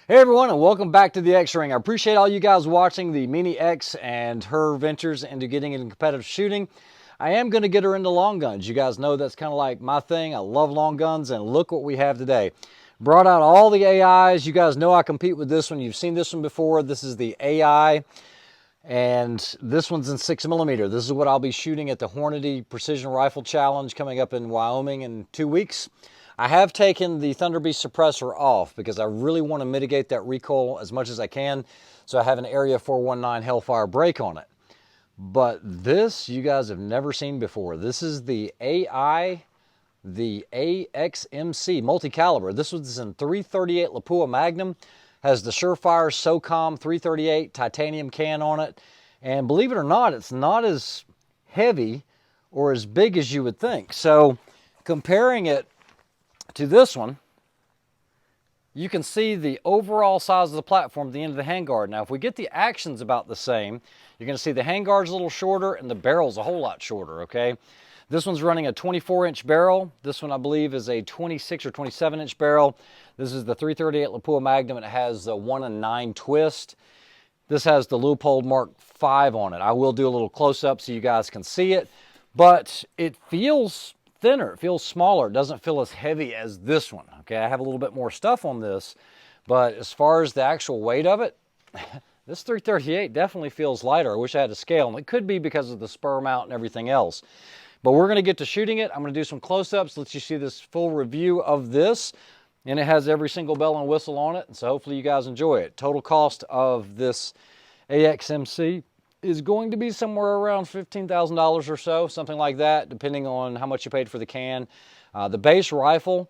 Hey everyone, and welcome back to the X Ring. I appreciate all you guys watching the Mini X and her ventures into getting into competitive shooting. I am going to get her into long guns. You guys know that's kind of like my thing. I love long guns, and look what we have today. Brought out all the AIs. You guys know I compete with this one. You've seen this one before. This is the AI, and this one's in 6mm. This is what I'll be shooting at the Hornady Precision Rifle Challenge coming up in Wyoming in 2 weeks. I have taken the Thunderbeast suppressor off because I really want to mitigate that recoil as much as I can. So I have an Area 419 Hellfire brake on it. But this you guys have never seen before. This is the AI, the AXMC multi-caliber. This was in 338 Lapua Magnum. Has the Surefire SOCOM 338 titanium can on it. And believe it or not, it's not as heavy or as big as you would think. So comparing it to this one, you can see the overall size of the platform at the end of the handguard. Now, if we get the actions about the same, you're going to see the handguard's a little shorter and the barrel's a whole lot shorter, okay? This one's running a 24-inch barrel. This one, I believe, is a 26 or 27-inch barrel. This is the 338 Lapua Magnum, and it has the 1-9 twist. This has the Leupold Mark V on it. I will do a little close-up so you guys can see it, but it feels thinner. It feels smaller. It doesn't feel as heavy as this one. Okay, I have a little bit more stuff on this, but as far as the actual weight of it, this 338 definitely feels lighter. I wish I had a scale, and it could be because of the spur mount and everything else. But we're going to get to shooting it. I'm going to do some close-ups, let you see this full review of this, and it has every single bell and whistle on it, and so hopefully you guys enjoy it. Total cost of this AXMC is going to be somewhere around $15,000 or so, something like that, depending on how much you paid for the can. The base rifle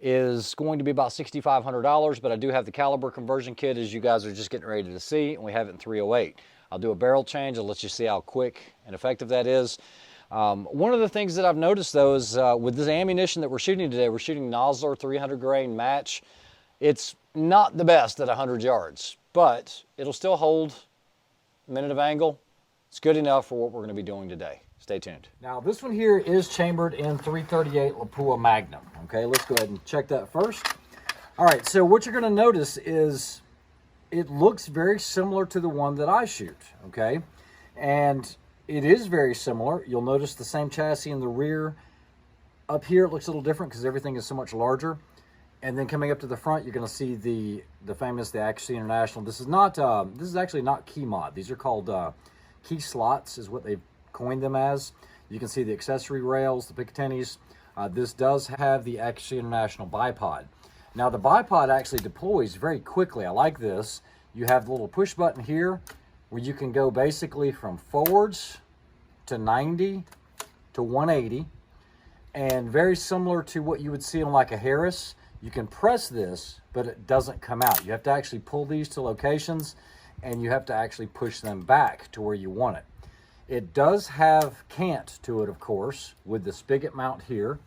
is going to be about $6,500, but I do have the caliber conversion kit, as you guys are just getting ready to see, and we have it in 308. I'll do a barrel change. I'll let you see how quick and effective that is. One of the things that I've noticed, though, is with this ammunition that we're shooting today, we're shooting Nosler 300 grain match. It's not the best at 100 yards, but it'll still hold minute of angle. It's good enough for what we're going to be doing today. Stay tuned. Now, this one here is chambered in 338 Lapua Magnum. Okay, let's go ahead and check that first. All right, so what you're going to notice is it looks very similar to the one that I shoot, okay? And it is very similar. You'll notice the same chassis in the rear. Up here, it looks a little different because everything is so much larger. And then coming up to the front, you're going to see the famous, the AXMC International. This is actually not key mod. These are called key slots, is what they've coined them as. You can see the accessory rails, the Picatinny's. This does have the AXMC International Bipod. Now, the Bipod actually deploys very quickly. I like this. You have the little push button here where you can go basically from forwards to 90 to 180. And very similar to what you would see on like a Harris. You can press this, but it doesn't come out. You have to actually pull these to locations, and you have to actually push them back to where you want it. It does have cant to it, of course, with the spigot mount here.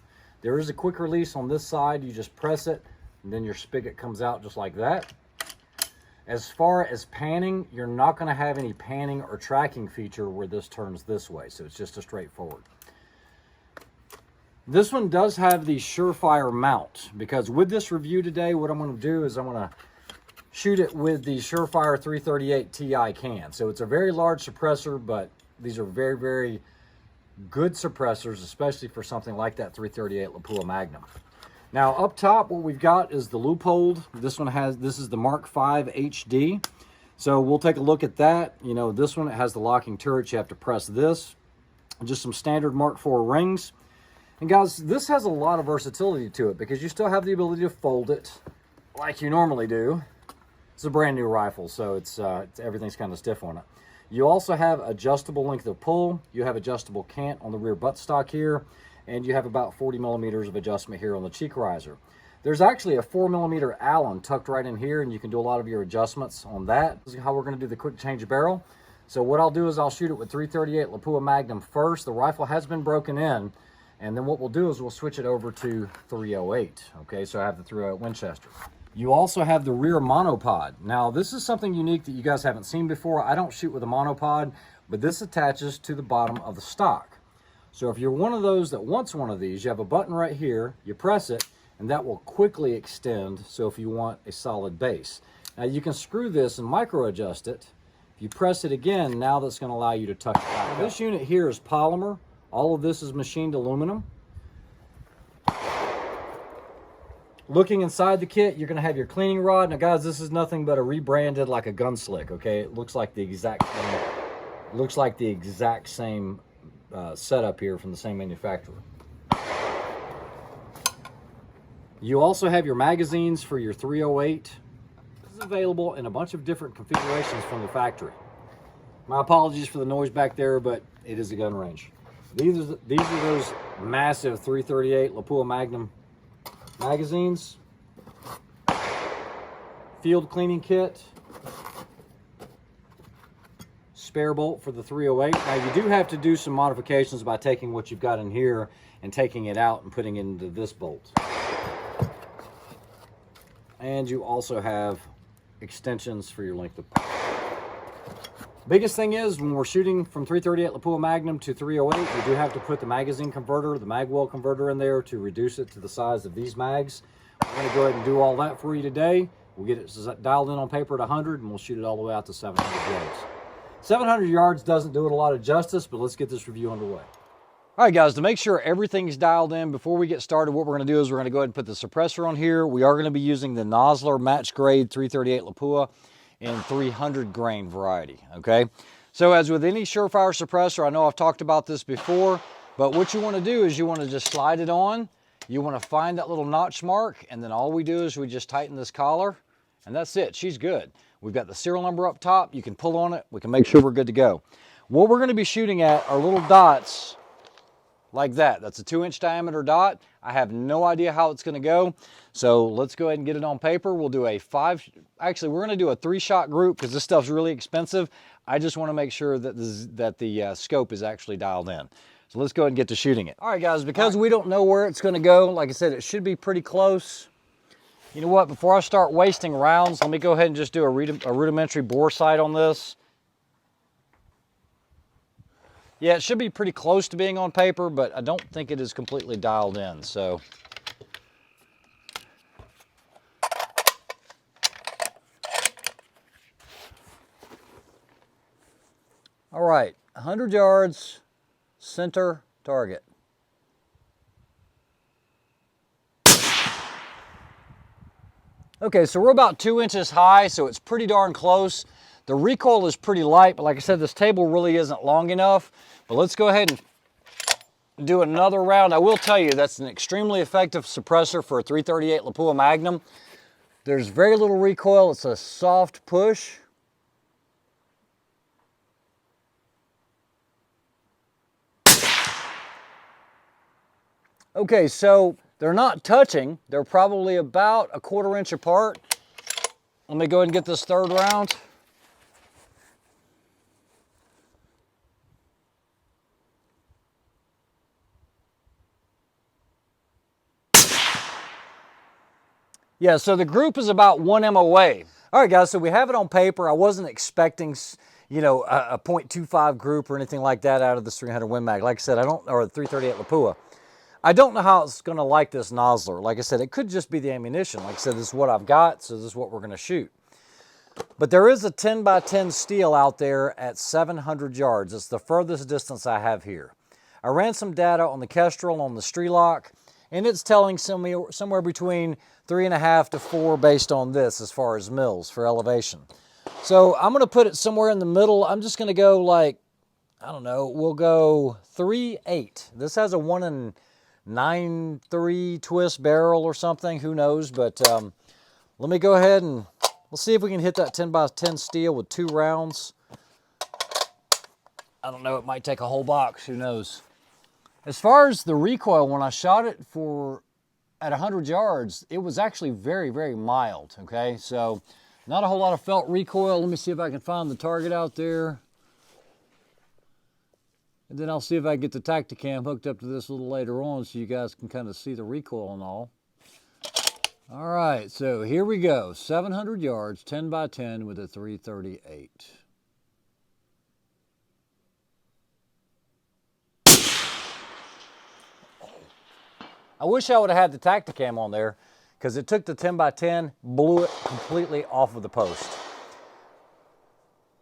There is a quick release on this side. You just press it, and then your spigot comes out just like that. As far as panning, you're not going to have any panning or tracking feature where this turns this way, so it's just a straightforward. This one does have the Surefire mount, because with this review today, what I'm going to do is I'm going to shoot it with the Surefire 338 Ti can. So it's a very large suppressor, but these are very, very good suppressors, especially for something like that 338 Lapua Magnum. Now up top, what we've got is the Leupold. This is the Mark V HD. So we'll take a look at that. You know, this one, it has the locking turret. You have to press this. Just some standard Mark IV rings. And guys, this has a lot of versatility to it because you still have the ability to fold it like you normally do. It's a brand new rifle, so everything's kind of stiff on it. You also have adjustable length of pull. You have adjustable cant on the rear buttstock here, and you have about 40 millimeters of adjustment here on the cheek riser. There's actually a 4mm Allen tucked right in here, and you can do a lot of your adjustments on that. This is how we're going to do the quick change of barrel. So what I'll do is I'll shoot it with 338 Lapua Magnum first. The rifle has been broken in. And then what we'll do is we'll switch it over to 308. Okay, so I have the 308 Winchester. You also have the rear monopod. Now, this is something unique that you guys haven't seen before. I don't shoot with a monopod, but this attaches to the bottom of the stock. So if you're one of those that wants one of these, you have a button right here, you press it, and that will quickly extend, so if you want a solid base. Now you can screw this and micro adjust it. If you press it again, now that's going to allow you to tuck it back up. This unit here is polymer. All of this is machined aluminum. Looking inside the kit, you're going to have your cleaning rod. Now guys, this is nothing but a rebranded like a gun slick, okay? It looks like the exact same, setup here from the same manufacturer. You also have your magazines for your 308. This is available in a bunch of different configurations from the factory. My apologies for the noise back there, but it is a gun range. These are those massive 338 Lapua Magnum magazines. Field cleaning kit. Spare bolt for the 308. Now you do have to do some modifications by taking what you've got in here and taking it out and putting it into this bolt. And you also have extensions for your length of pipe. Biggest thing is when we're shooting from 338 Lapua Magnum to 308, we do have to put the magazine converter, the mag well converter in there to reduce it to the size of these mags. We're going to go ahead and do all that for you today. We'll get it dialed in on paper at 100 and we'll shoot it all the way out to 700 yards. 700 yards doesn't do it a lot of justice, but let's get this review underway. All right, guys, to make sure everything's dialed in, before we get started, what we're going to do is we're going to go ahead and put the suppressor on here. We are going to be using the Nosler match grade 338 Lapua in 300 grain variety, okay? So as with any Surefire suppressor, I know I've talked about this before, but what you want to do is you want to just slide it on. You want to find that little notch mark, and then all we do is we just tighten this collar, and that's it. She's good. We've got the serial number up top. You can pull on it. We can make sure we're good to go. What we're going to be shooting at are little dots like that. That's a 2-inch diameter dot. I have no idea how it's going to go. So let's go ahead and get it on paper. We'll do a actually we're going to do a 3-shot group because this stuff's really expensive. I just want to make sure that the scope is actually dialed in. So let's go ahead and get to shooting it. All right, guys, because we don't know where it's going to go, like I said, it should be pretty close. You know what? Before I start wasting rounds, let me go ahead and just do a rudimentary bore sight on this. Yeah, it should be pretty close to being on paper, but I don't think it is completely dialed in, so. All right, 100 yards, center target. Okay, so we're about 2 inches high, so it's pretty darn close. The recoil is pretty light, but like I said, this table really isn't long enough. But let's go ahead and do another round. I will tell you, that's an extremely effective suppressor for a 338 Lapua Magnum. There's very little recoil. It's a soft push. Okay, so they're not touching. They're probably about a 1/4 inch apart. Let me go ahead and get this third round. Yeah, so the group is about 1 MOA. All right, guys, so we have it on paper. I wasn't expecting, you know, a .25 group or anything like that out of this 300 Win Mag. Like I said, or the 338 Lapua. I don't know how it's going to like this Nosler. Like I said, it could just be the ammunition. Like I said, this is what I've got, so this is what we're going to shoot. But there is a 10x10 steel out there at 700 yards. It's the furthest distance I have here. I ran some data on the Kestrel, on the Strelok, and it's telling somewhere between 3.5 to 4 based on this as far as mils for elevation. So I'm going to put it somewhere in the middle. I'm just going to go like, I don't know, we'll go 3.8. This has a 1.93 twist barrel or something, who knows, but let me go ahead and we'll see if we can hit that 10x10 steel with 2 rounds. I don't know, it might take a whole box, who knows. As far as the recoil, when I shot it at 100 yards, it was actually very, very mild, okay? So not a whole lot of felt recoil. Let me see if I can find the target out there. And then I'll see if I can get the Tacticam hooked up to this a little later on so you guys can kind of see the recoil and all. All right, so here we go. 700 yards, 10x10 with a 338. I wish I would have had the Tacticam on there because it took the 10x10, blew it completely off of the post.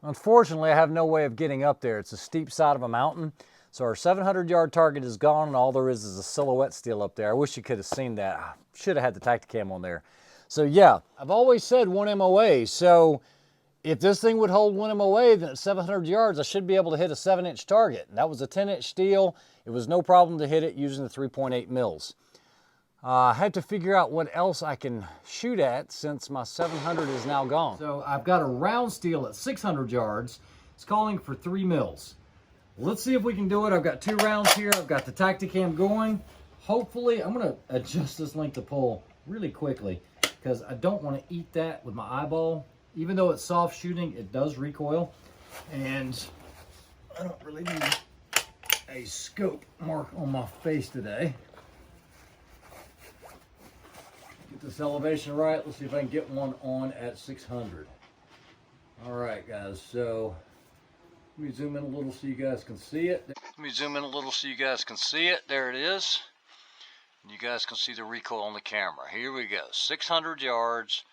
Unfortunately, I have no way of getting up there. It's a steep side of a mountain. So our 700-yard target is gone, and all there is a silhouette still up there. I wish you could have seen that. I should have had the Tacticam on there. So yeah, I've always said 1 MOA. So if this thing would hold 1 MOA, then at 700 yards, I should be able to hit a 7-inch target. And that was a 10-inch steel. It was no problem to hit it using the 3.8 mils. I had to figure out what else I can shoot at since my 700 is now gone. So I've got a round steel at 600 yards. It's calling for 3 mils. Let's see if we can do it. I've got 2 rounds here. I've got the Tacticam going. Hopefully, I'm going to adjust this length of pole really quickly because I don't want to eat that with my eyeball. Even though it's soft shooting, it does recoil. And I don't really need a scope mark on my face today. Get this elevation right. Let's see if I can get one on at 600. All right, guys. So let me zoom in a little so you guys can see it. There it is. And you guys can see the recoil on the camera. Here we go. 600 yards,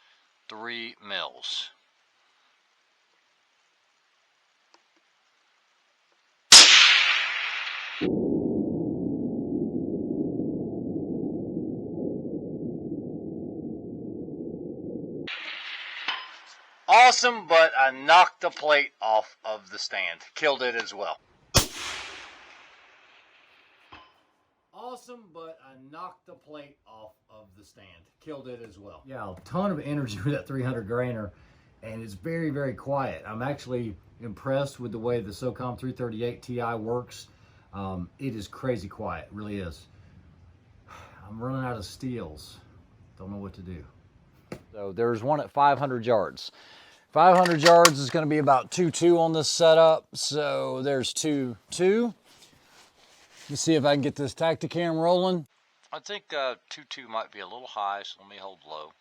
3 mils. Awesome, but I knocked the plate off of the stand. Killed it as well. Awesome, but I knocked the plate off of the stand. Killed it as well. Yeah, a ton of energy with that 300 grainer, and it's very, very quiet. I'm actually impressed with the way the SOCOM 338 Ti works. It is crazy quiet, it really is. I'm running out of steels. Don't know what to do. So there's one at 500 yards. 500 yards is going to be about 2.2 on this setup. So there's 2.2. Let's see if I can get this Tacticam rolling. I think 2.2 might be a little high, so let me hold low.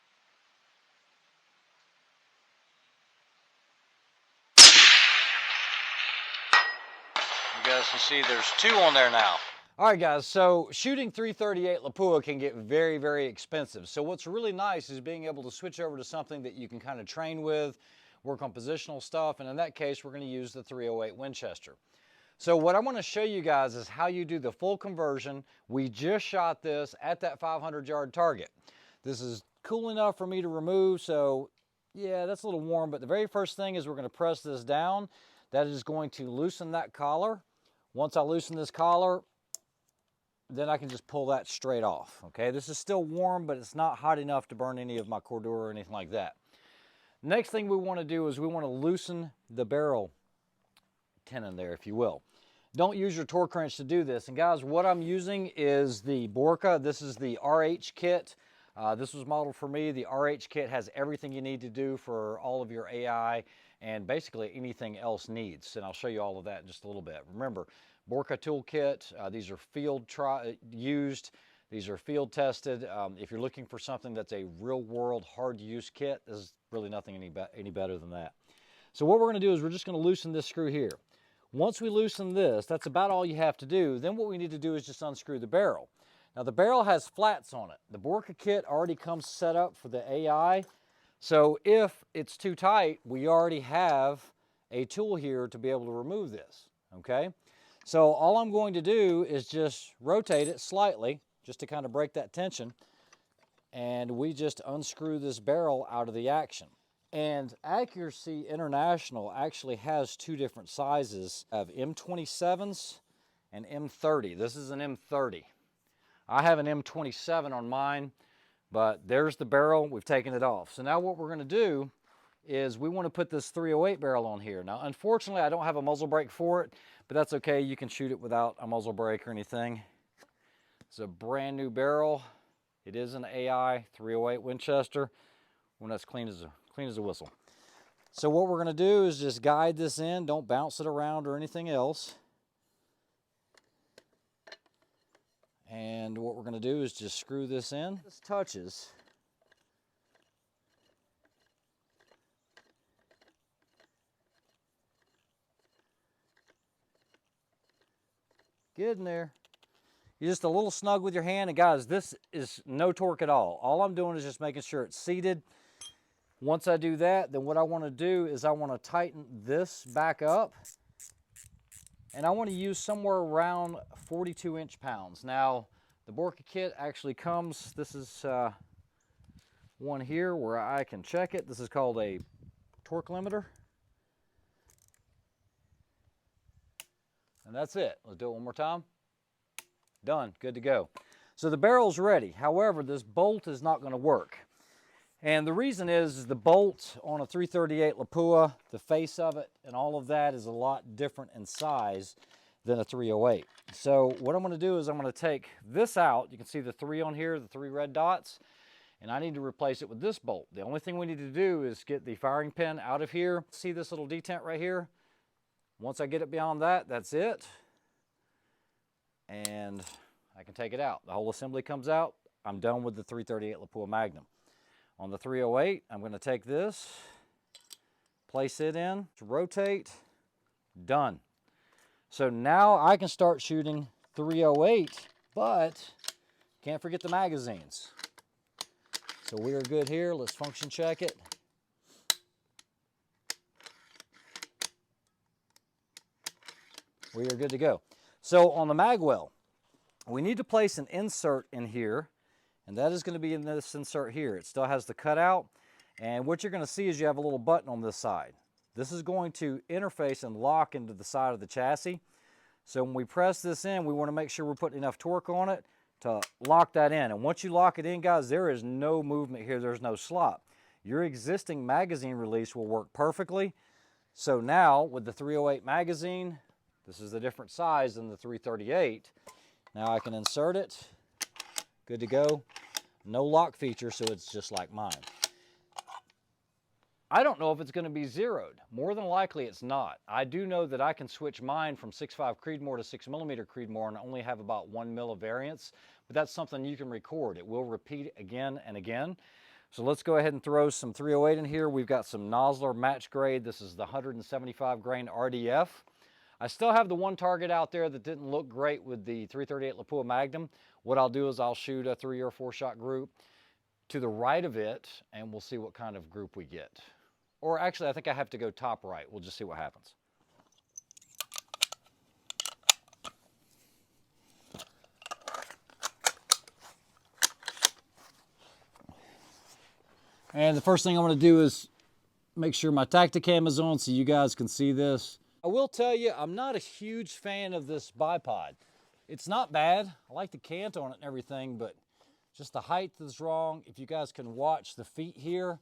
You guys can see there's 2 on there now. All right, guys, so shooting 338 Lapua can get very, very expensive. So what's really nice is being able to switch over to something that you can kind of train with, work on positional stuff, and in that case, we're going to use the 308 Winchester. So what I want to show you guys is how you do the full conversion. We just shot this at that 500-yard target. This is cool enough for me to remove, so yeah, that's a little warm, but the very first thing is we're going to press this down. That is going to loosen that collar. Once I loosen this collar, then I can just pull that straight off, okay? This is still warm, but it's not hot enough to burn any of my cordura or anything like that. Next thing we want to do is we want to loosen the barrel tenon there, if you will. Don't use your torque wrench to do this. And guys, what I'm using is the Borka. This is the RH kit. This was modeled for me. The RH kit has everything you need to do for all of your AI and basically anything else needs. And I'll show you all of that in just a little bit. Remember, Borka toolkit, these are field used, these are field tested. If you're looking for something that's a real world hard to use kit, there's really nothing any better than that. So what we're going to do is we're just going to loosen this screw here. Once we loosen this, that's about all you have to do. Then what we need to do is just unscrew the barrel. Now the barrel has flats on it. The Borka kit already comes set up for the AI. So if it's too tight, we already have a tool here to be able to remove this, okay? So all I'm going to do is just rotate it slightly, just to kind of break that tension, and we just unscrew this barrel out of the action. And Accuracy International actually has 2 different sizes of M27s and M30. This is an M30. I have an M27 on mine, but there's the barrel. We've taken it off. So now what we're going to do is we want to put this 308 barrel on here. Now, unfortunately, I don't have a muzzle brake for it, but that's okay. You can shoot it without a muzzle brake or anything. It's a brand new barrel. It is an AI 308 Winchester. When that's clean as a whistle. So what we're going to do is just guide this in. Don't bounce it around or anything else. And what we're going to do is just screw this in. This touches. Get in there. You're just a little snug with your hand. And guys, this is no torque at all. All I'm doing is just making sure it's seated. Once I do that, then what I want to do is I want to tighten this back up. And I want to use somewhere around 42 inch-pounds. Now, the Borka kit actually comes, this is one here where I can check it. This is called a torque limiter. And that's it. Let's do it one more time. Done, good to go. So the barrel's ready. However, this bolt is not going to work. And the reason is the bolt on a 338 Lapua, the face of it and all of that is a lot different in size than a 308. So what I'm going to do is I'm going to take this out. You can see the 3 on here, the 3 red dots, and I need to replace it with this bolt. The only thing we need to do is get the firing pin out of here. See this little detent right here? Once I get it beyond that, that's it. And I can take it out. The whole assembly comes out. I'm done with the 338 Lapua Magnum. On the 308, I'm going to take this, place it in, rotate, done. So now I can start shooting 308, but can't forget the magazines. So we are good here. Let's function check it. We are good to go. So on the mag well, we need to place an insert in here. And that is going to be in this insert here. It still has the cutout. And what you're going to see is you have a little button on this side. This is going to interface and lock into the side of the chassis. So when we press this in, we want to make sure we're putting enough torque on it to lock that in. And once you lock it in, guys, there is no movement here. There's no slop. Your existing magazine release will work perfectly. So now with the 308 magazine, this is a different size than the 338. Now I can insert it. Good to go. No lock feature, so it's just like mine. I don't know if it's going to be zeroed. More than likely it's not. I do know that I can switch mine from 6.5 Creedmoor to 6mm Creedmoor and only have about 1 mil of variance, but that's something you can record. It will repeat again and again. So let's go ahead and throw some 308 in here. We've got some Nosler match grade. This is the 175 grain RDF. I still have the one target out there that didn't look great with the 338 Lapua Magnum. What I'll do is I'll shoot a 3 or 4 shot group to the right of it and we'll see what kind of group we get. Or actually I think I have to go top right. We'll just see what happens. And the first thing I'm going to do is make sure my Tacticam is on so you guys can see this. I will tell you, I'm not a huge fan of this bipod. It's not bad. I like the cant on it and everything, but just the height is wrong. If you guys can watch the feet here,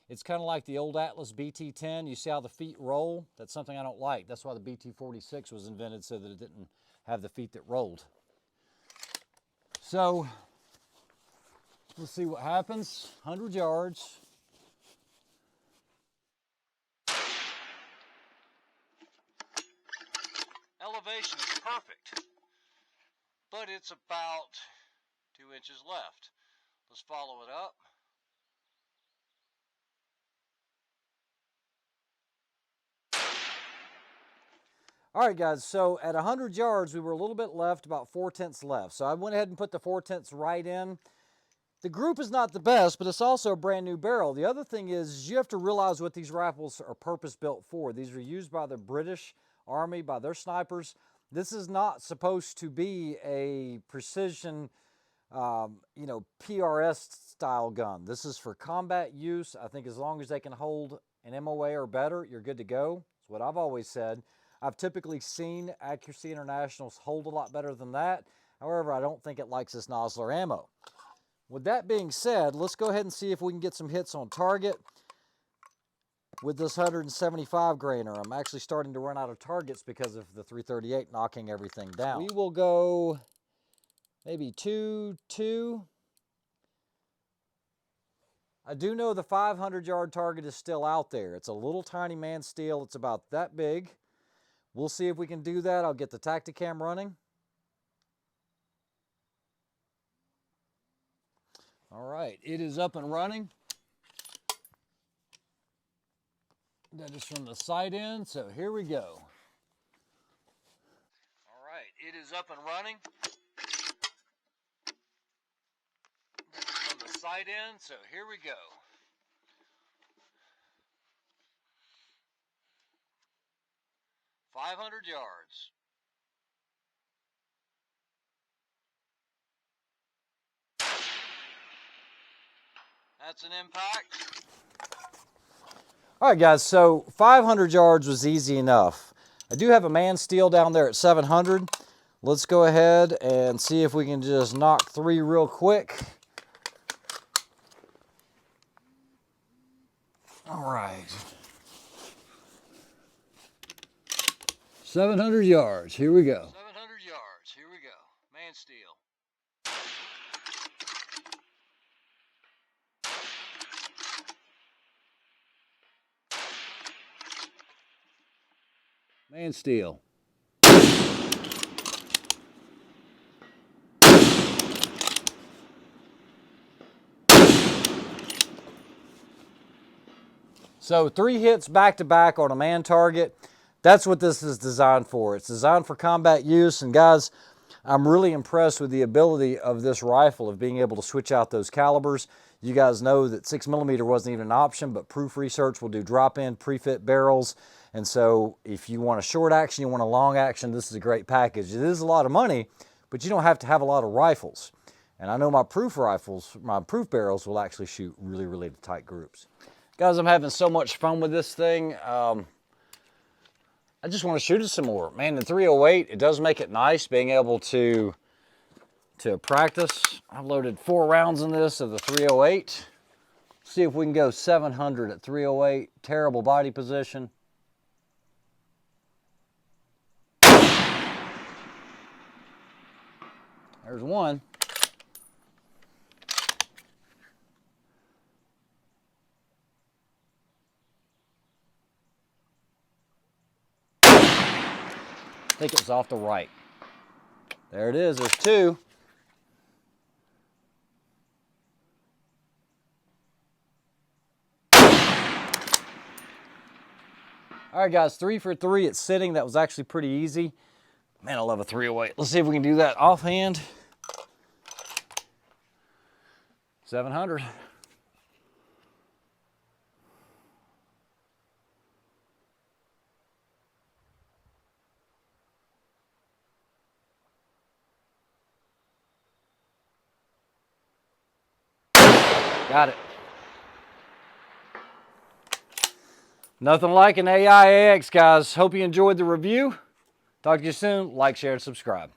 it's kind of like the old Atlas BT-10. You see how the feet roll? That's something I don't like. That's why the BT-46 was invented, so that it didn't have the feet that rolled. So, let's see what happens. 100 yards. Elevation is perfect, but it's about 2 inches left. Let's follow it up. All right, guys, so at 100 yards, we were a little bit left, about 4/10 left. So I went ahead and put the 4/10 right in. The group is not the best, but it's also a brand new barrel. The other thing is you have to realize what these rifles are purpose-built for. These are used by the British Army, by their snipers. This is not supposed to be a precision, PRS style gun. This is for combat use. I think as long as they can hold an MOA or better, you're good to go. That's what I've always said. I've typically seen Accuracy Internationals hold a lot better than that. However, I don't think it likes this Nosler ammo. With that being said, let's go ahead and see if we can get some hits on target with this 175 grainer. I'm actually starting to run out of targets because of the 338 knocking everything down. We will go maybe 2-2. I do know the 500-yard target is still out there. It's a little tiny man steel. It's about that big. We'll see if we can do that. I'll get the Tacticam running. All right, it is up and running. That is from the sight end, so here we go. All right, it is up and running. fight in, so here we go. "500 yards. That's an impact. All right, guys, so 500 yards was easy enough. I do have a man steel down there at 700. Let's go ahead and see if we can just knock 3 real quick. All right. 700 yards, here we go. 700 yards, here we go. Man steel. Man steel. So 3 hits back to back on a man target. That's what this is designed for. It's designed for combat use. And guys, I'm really impressed with the ability of this rifle of being able to switch out those calibers. You guys know that 6mm wasn't even an option, but Proof Research will do drop-in pre-fit barrels. And so if you want a short action, you want a long action, this is a great package. It is a lot of money, but you don't have to have a lot of rifles. And I know my Proof rifles, my Proof barrels will actually shoot really, really tight groups. Guys, I'm having so much fun with this thing. I just want to shoot it some more. Man, the 308, it does make it nice being able to practice. I've loaded 4 rounds in this of the 308. See if we can go 700 at 308. Terrible body position. There's one. I think it was off the right. There it is, there's 2. All right, guys, 3 for 3 at sitting. That was actually pretty easy. Man, I love a 308. Let's see if we can do that offhand. 700. Got it. Nothing like an AIAX, guys. Hope you enjoyed the review. Talk to you soon. Like, share, and subscribe.